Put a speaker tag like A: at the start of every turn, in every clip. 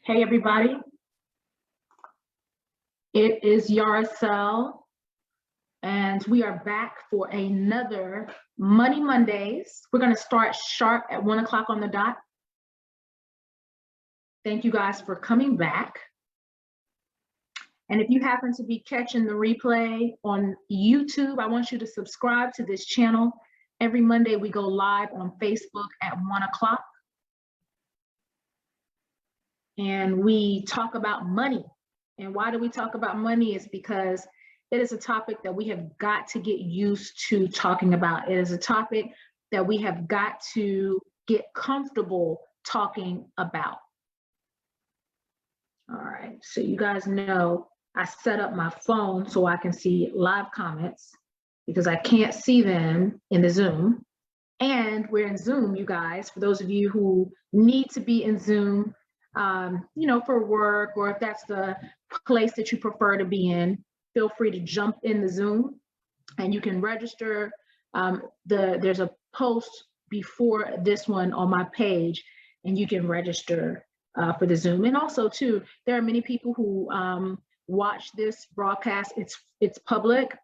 A: Hey everybody, it is Yaricel, and we are back for another Money Mondays. We're going to start sharp at 1 o'clock on the dot. Thank you guys for coming back. And if you happen to be catching the replay on YouTube, I want you to subscribe to this channel. Every Monday we go live on Facebook at 1 o'clock. And we talk about money. And why do we talk about money? Is because it is a topic that we have got to get used to talking about. It is a topic that we have got to get comfortable talking about. All right, so you guys know I set up my phone so I can see live comments because I can't see them in the Zoom. And we're in Zoom, you guys, for those of you who need to be in Zoom, for work, or if that's the place that you prefer to be in, feel free to jump in the Zoom and you can register. There's a post before this one on my page and you can register for the Zoom. And also too, there are many people who watch this broadcast. It's public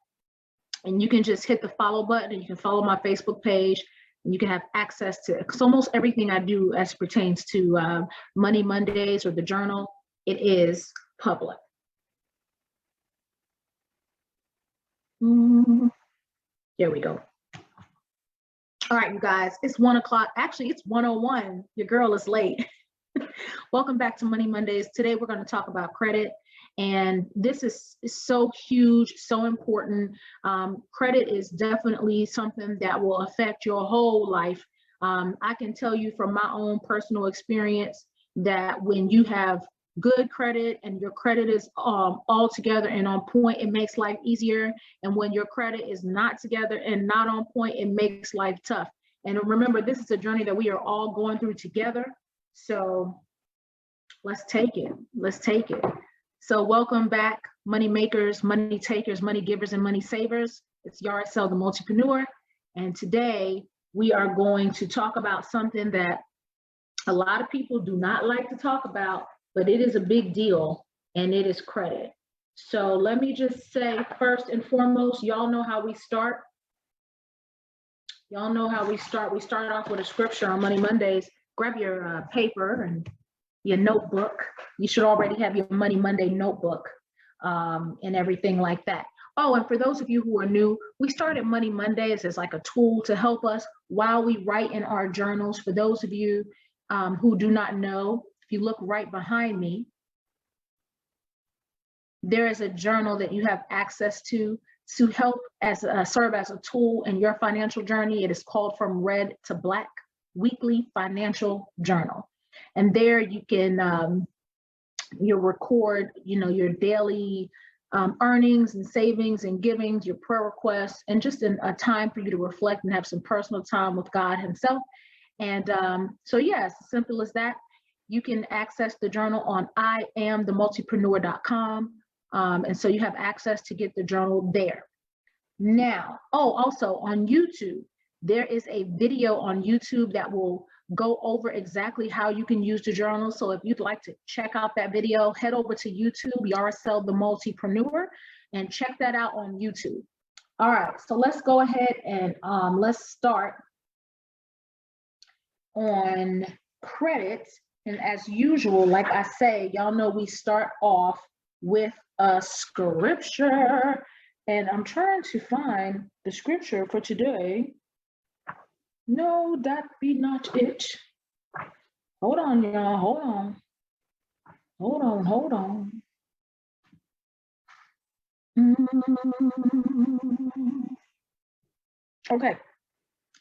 A: and you can just hit the follow button and you can follow my Facebook page. And you can have access to almost everything I do as pertains to Money Mondays or the journal. It is public. There we go. All right, you guys, it's 1 o'clock. Actually, it's 1:01. Your girl is late. Welcome back to Money Mondays. Today, we're going to talk about credit. And this is so huge, so important. Credit is definitely something that will affect your whole life. I can tell you from my own personal experience that when you have good credit and your credit is all together and on point, it makes life easier. And when your credit is not together and not on point, it makes life tough. And remember, this is a journey that we are all going through together. So let's take it. Let's take it. So welcome back, money makers, money takers, money givers, and money savers. It's Yaricel, the Multipreneur. And today we are going to talk about something that a lot of people do not like to talk about, but it is a big deal, and it is credit. So let me just say, first and foremost, y'all know how we start. Y'all know how we start. We start off with a scripture on Money Mondays. Grab your paper and your notebook. You should already have your Money Monday notebook and everything like that. Oh, and for those of you who are new, we started Money Mondays as like a tool to help us while we write in our journals. For those of you who do not know, if you look right behind me, there is a journal that you have access to help serve as a tool in your financial journey. It is called From Red to Black Weekly Financial Journal. And there you can you record, your daily earnings and savings and givings, your prayer requests, and just a time for you to reflect and have some personal time with God Himself. And so, yes, simple as that. You can access the journal on IamTheMultipreneur.com. And so you have access to get the journal there. Now, also on YouTube, there is a video on YouTube that will go over exactly how you can use the journal. So if you'd like to check out that video, head over to YouTube, Yaricel the Multipreneur, and check that out on YouTube. All right, so let's go ahead and let's start on credit. And as usual, like I say, y'all know we start off with a scripture. And I'm trying to find the scripture for today. No, that be not it. Hold on, y'all. Hold on. Okay,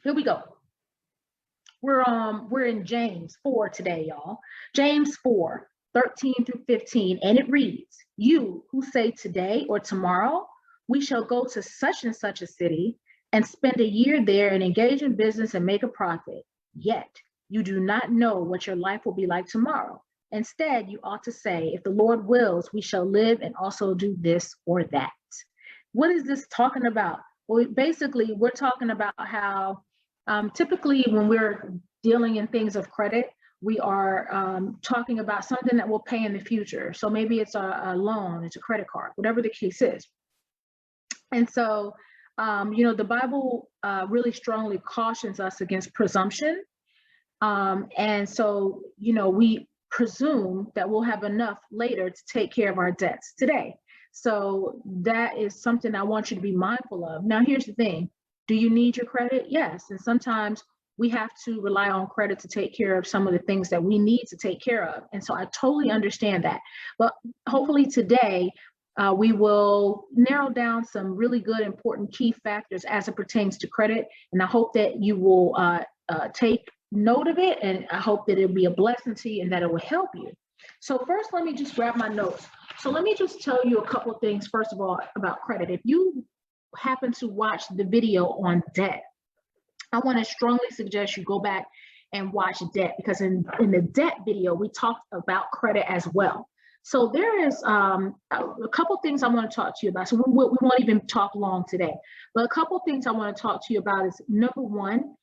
A: here we go. We're in James 4 today, y'all. James 4:13-15, and it reads, "You who say today or tomorrow, we shall go to such and such a city and spend a year there and engage in business and make a profit. Yet you do not know what your life will be like tomorrow. Instead, you ought to say, if the Lord wills, we shall live and also do this or that." What is this talking about? Well, basically, we're talking about how typically when we're dealing in things of credit, we are talking about something that we'll pay in the future. So maybe it's a loan, it's a credit card, whatever the case is. And so, the Bible really strongly cautions us against presumption. And so, we presume that we'll have enough later to take care of our debts today. So that is something I want you to be mindful of. Now, here's the thing. Do you need your credit? Yes. And sometimes we have to rely on credit to take care of some of the things that we need to take care of. And so I totally understand that. But hopefully today, we will narrow down some really good, important key factors as it pertains to credit. And I hope that you will take note of it. And I hope that it'll be a blessing to you and that it will help you. So first, let me just grab my notes. So let me just tell you a couple of things, first of all, about credit. If you happen to watch the video on debt, I want to strongly suggest you go back and watch debt, because in the debt video, we talked about credit as well. So there is a couple things I want to talk to you about. So we won't even talk long today, but a couple things I want to talk to you about is, number one,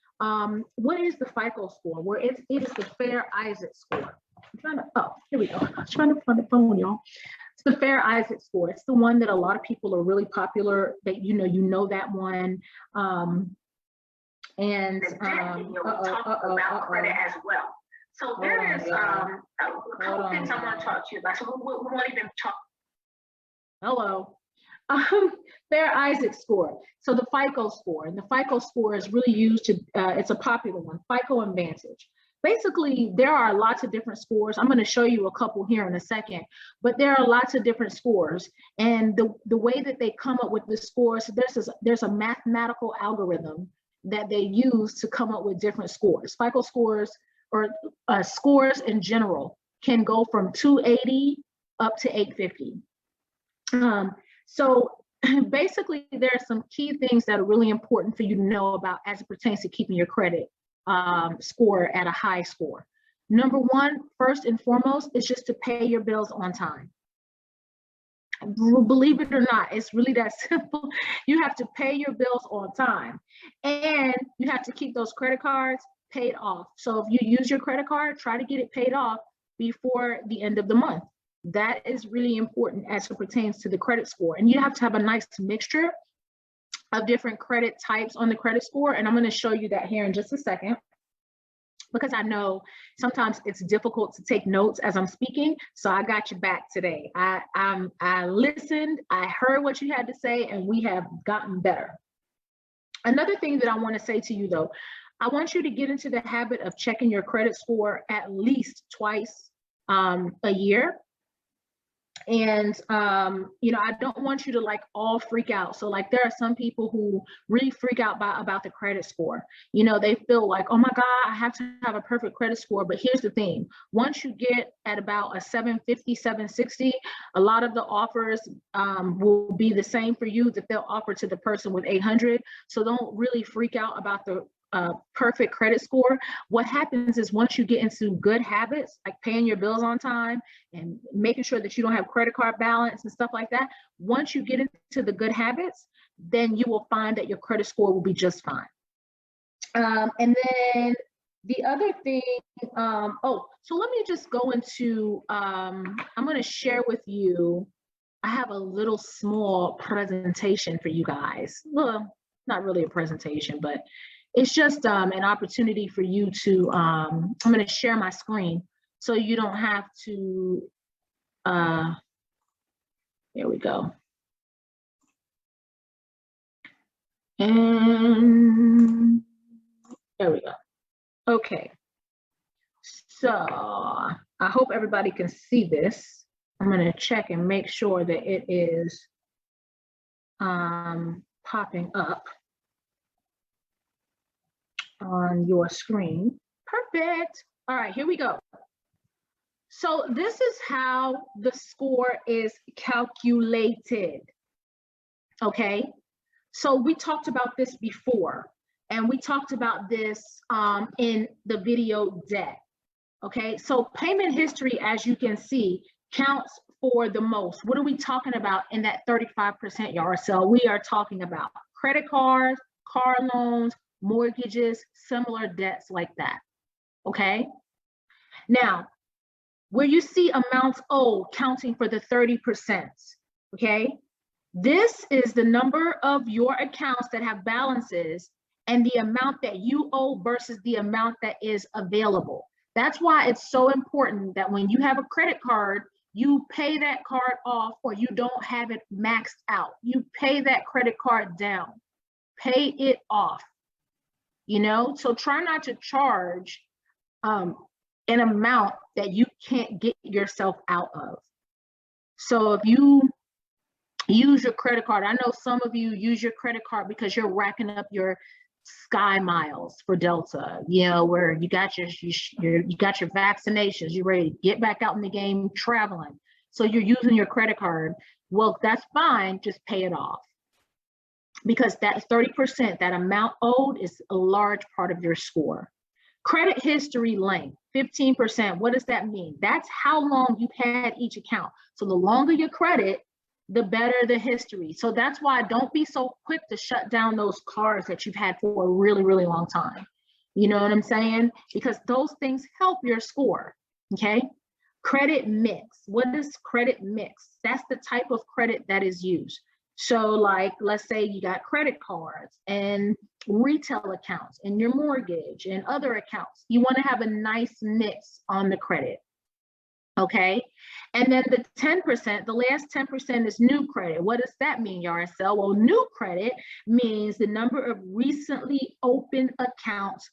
A: what is the FICO score? Where it is the Fair Isaac score. I'm trying to, oh, here we go. I was trying to find the phone, y'all. It's the Fair Isaac score. It's the one that a lot of people are really popular, that you know that one. And about credit as well. So there is a couple things I want to talk to you about. So we won't even talk. Hello. Fair Isaac score. So the FICO score, and the FICO score is really used to, it's a popular one, FICO and Vantage. Basically, there are lots of different scores. I'm going to show you a couple here in a second, but there are lots of different scores. And the way that they come up with the scores, there's a mathematical algorithm that they use to come up with different scores. FICO scores, or scores in general, can go from 280 up to 850. So basically, there are some key things that are really important for you to know about as it pertains to keeping your credit score at a high score. Number one, first and foremost, is just to pay your bills on time. Believe it or not, it's really that simple. You have to pay your bills on time, and you have to keep those credit cards paid off. So if you use your credit card, try to get it paid off before the end of the month. That is really important as it pertains to the credit score. And you have to have a nice mixture of different credit types on the credit score. And I'm going to show you that here in just a second, because I know sometimes it's difficult to take notes as I'm speaking. So I got your back today. I listened, I heard what you had to say, and we have gotten better. Another thing that I want to say to you, though, I want you to get into the habit of checking your credit score at least twice a year. And, I don't want you to all freak out. So there are some people who really freak out about the credit score. They feel like, oh my God, I have to have a perfect credit score. But here's the thing. Once you get at about a 750, 760, a lot of the offers will be the same for you that they'll offer to the person with 800. So don't really freak out about the perfect credit score. What happens is, once you get into good habits, like paying your bills on time and making sure that you don't have credit card balance and stuff like that, once you get into the good habits, then you will find that your credit score will be just fine. And then the other thing, so let me just go into, I'm going to share with you, I have a little small presentation for you guys. Well, not really a presentation, but it's just an opportunity for you to, I'm going to share my screen so you don't have to, here we go. And there we go. Okay. So I hope everybody can see this. I'm going to check and make sure that it is popping up on your screen. Perfect. All right, here we go. So this is how the score is calculated. Okay, so we talked about this before, and we talked about this in the video debt. Okay, so payment history, as you can see, counts for the most. What are we talking about in that 35% yard sale? We are talking about credit cards, car loans, mortgages, similar debts like that. Okay, Now, where you see amounts owed counting for the 30%, okay? This is the number of your accounts that have balances and the amount that you owe versus the amount that is available. That's why it's so important that when you have a credit card, you pay that card off, or you don't have it maxed out. You pay that credit card down, pay it off, you know? So try not to charge an amount that you can't get yourself out of. So if you use your credit card, I know some of you use your credit card because you're racking up your Sky miles for Delta, you know, where you got your vaccinations, you're ready to get back out in the game traveling. So you're using your credit card. Well, that's fine, just pay it off. Because that 30%, that amount owed, is a large part of your score. Credit history length, 15%. What does that mean? That's how long you've had each account. So the longer your credit, the better the history. So that's why don't be so quick to shut down those cards that you've had for a really, really long time. You know what I'm saying? Because those things help your score, okay? Credit mix. What is credit mix? That's the type of credit that is used. So like, let's say you got credit cards and retail accounts and your mortgage and other accounts. You want to have a nice mix on the credit. Okay, and then the 10%, the last 10% is new credit. What does that mean, Yarcel? Well, new credit means the number of recently opened accounts,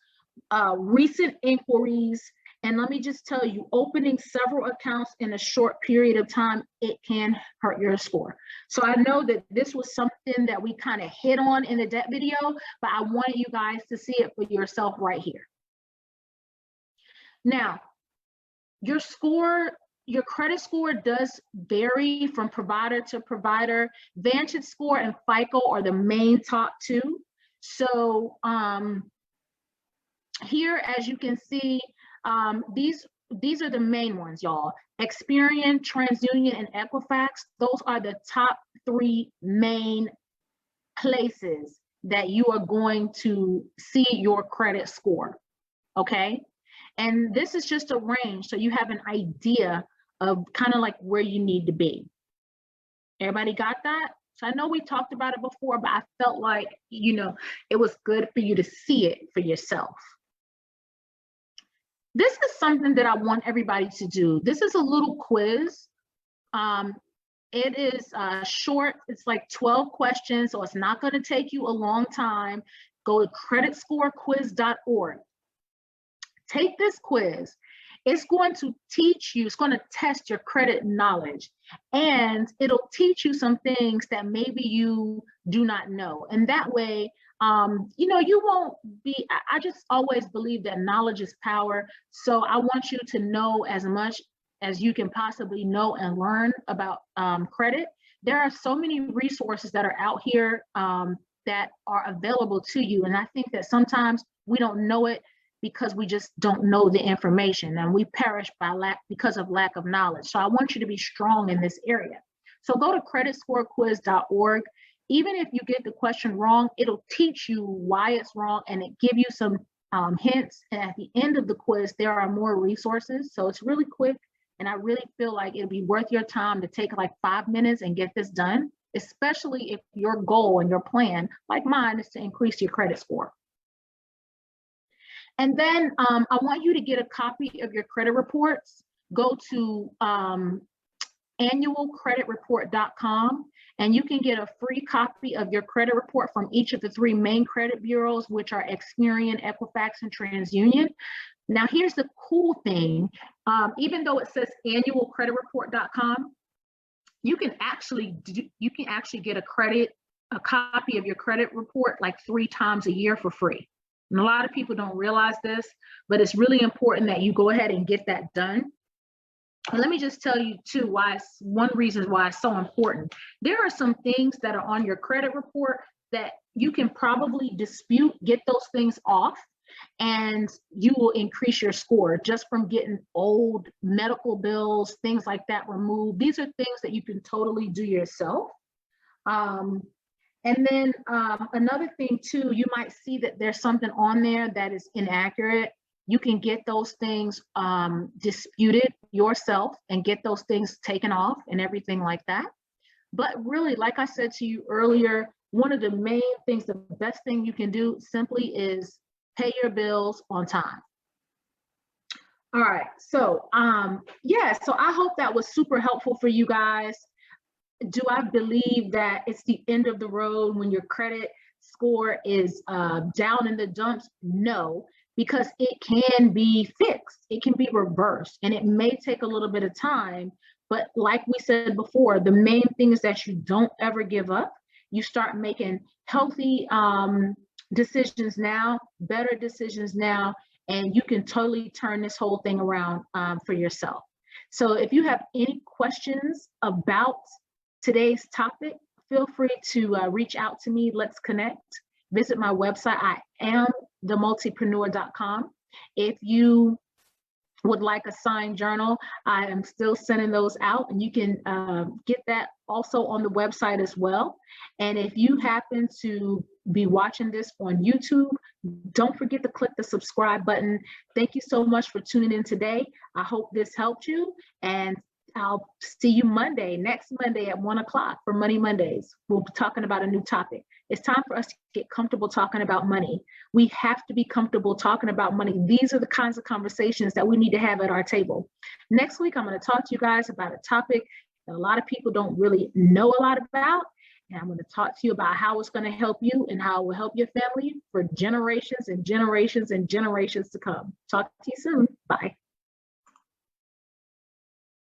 A: recent inquiries. And let me just tell you, opening several accounts in a short period of time, it can hurt your score. So I know that this was something that we kind of hit on in the debt video, but I wanted you guys to see it for yourself right here. Now, your score, your credit score does vary from provider to provider. Vantage Score and FICO are the main top two. So here, as you can see, these are the main ones, y'all. Experian, TransUnion, and Equifax. Those are the top three main places that you are going to see your credit score, okay? And this is just a range, so you have an idea of kind of like where you need to be. Everybody got that? So I know we talked about it before, but I felt like, you know, it was good for you to see it for yourself. This is something that I want everybody to do. This is a little quiz. It is short, it's like 12 questions, so it's not going to take you a long time. Go to creditscorequiz.org. Take this quiz. It's going to teach you, it's going to test your credit knowledge, and it'll teach you some things that maybe you do not know. And that way, you know, you won't be, I just always believe that knowledge is power. So I want you to know as much as you can possibly know and learn about credit. There are so many resources that are out here that are available to you. And I think that sometimes we don't know it because we just don't know the information, and we perish because of lack of knowledge. So I want you to be strong in this area. So go to creditscorequiz.org. Even if you get the question wrong, it'll teach you why it's wrong, and it give you some hints. And at the end of the quiz, there are more resources. So it's really quick. And I really feel like it'll be worth your time to take like 5 minutes and get this done, especially if your goal and your plan, like mine, is to increase your credit score. And then I want you to get a copy of your credit reports. Go to annualcreditreport.com, and you can get a free copy of your credit report from each of the 3 main credit bureaus, which are Experian, Equifax, and TransUnion. Now, here's the cool thing. Even though it says annualcreditreport.com, you can actually get a copy of your credit report like 3 times a year for free. And a lot of people don't realize this, but it's really important that you go ahead and get that done. And let me just tell you too, one reason why it's so important. There are some things that are on your credit report that you can probably dispute, get those things off, and you will increase your score just from getting old medical bills, things like that removed. These are things that you can totally do yourself. And then another thing too, you might see that there's something on there that is inaccurate. You can get those things disputed yourself and get those things taken off and everything like that. But really, like I said to you earlier, one of the main things, the best thing you can do simply is pay your bills on time. All right, so yeah, so I hope that was super helpful for you guys. Do I believe that it's the end of the road when your credit score is down in the dumps? No, because it can be fixed, it can be reversed, and it may take a little bit of time. But like we said before, the main thing is that you don't ever give up. You start making healthy decisions now, better decisions now, and you can totally turn this whole thing around for yourself. So if you have any questions about today's topic, feel free to reach out to me. Let's connect. Visit my website. I am themultipreneur.com. If you would like a signed journal, I am still sending those out, and you can get that also on the website as well. And if you happen to be watching this on YouTube, don't forget to click the subscribe button. Thank you so much for tuning in today. I hope this helped you, and I'll see you next Monday at 1 o'clock for Money Mondays. We'll be talking about a new topic. It's time for us to get comfortable talking about money. We have to be comfortable talking about money. These are the kinds of conversations that we need to have at our table. Next week, I'm going to talk to you guys about a topic that a lot of people don't really know a lot about. And I'm going to talk to you about how it's going to help you and how it will help your family for generations and generations and generations to come. Talk to you soon. Bye.